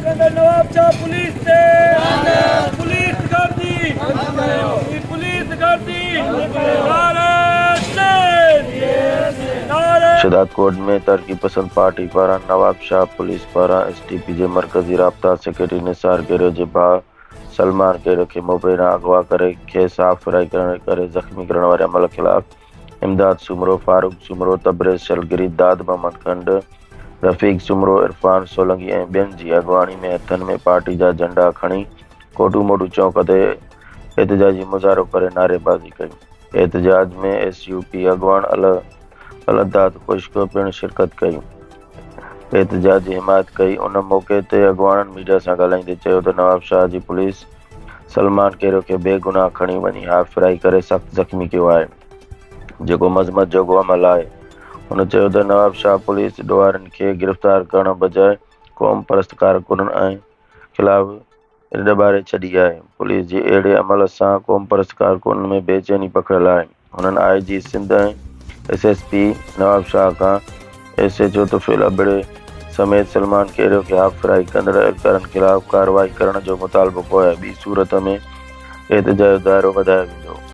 Nawab Shah police से police गर्दी police गर्दी शदाद कोट में तरक्की पसंद पार्टी पारा नवाब शाह पुलिस पारा एसटीपी जे मरकजी राब्ता सेक्रेटरी निसार गेरो जे भाउ सलमान गेरो खे मोबैना अगवा करे खे साफ़ फिराई करे ज़ख़्मी करण वारे अमल खिलाफ़ इमदाद सुमरो, फारूक सुमरो, तबरेज़ शलगिरी, दाद मोहम्मद खंड, रफ़ीक सुमरो, इरफान सोलंकी ऐं ॿियनि जी अॻवानी में हथनि में पार्टी जा झंडा खणी कोटू मोटू चौक ते एहतिजाजी मुज़ाहिरो करे नारेबाज़ी कई। एहतिजाज में एसयूपी अॻवान अलदाद खुश्क पिणु शिरकत कई। एहतिजाज जी हिमायत कई। उन मौक़े ते अॻवाननि मीडिया सां ॻाल्हाईंदे चयो त नवाब शाह जी पुलिस सलमान केरो खे बेगुनाह खणी वञी हाफ़ फिराई करे सख़्तु ज़ख़्मी कयो आहे, जेको मज़मत जोॻो अमल आहे। हुन चयो त नवाब शाह पुलिस ॾोहारियुनि खे गिरफ़्तार करण बजाए क़ौम परस्त कारकुननि ख़िलाफ़ ॾॿारे छॾी आहे। पुलिस जे अहिड़े अमल सां क़ौम परस्त कारकुननि में बेचैनी पखिड़ियल आहे। हुननि IG सिंध ऐं SSP नवाब शाह खां SHO तुफ़ैल अबड़े समेत सलमान केरो खे हाफ़ फिराई कंदड़ एहलकारनि ख़िलाफ़ कार्रवाई करण जो मुतालबो कयो आहे। ॿी सूरत में एहतिजाज जो दायरो वधायो वेंदो।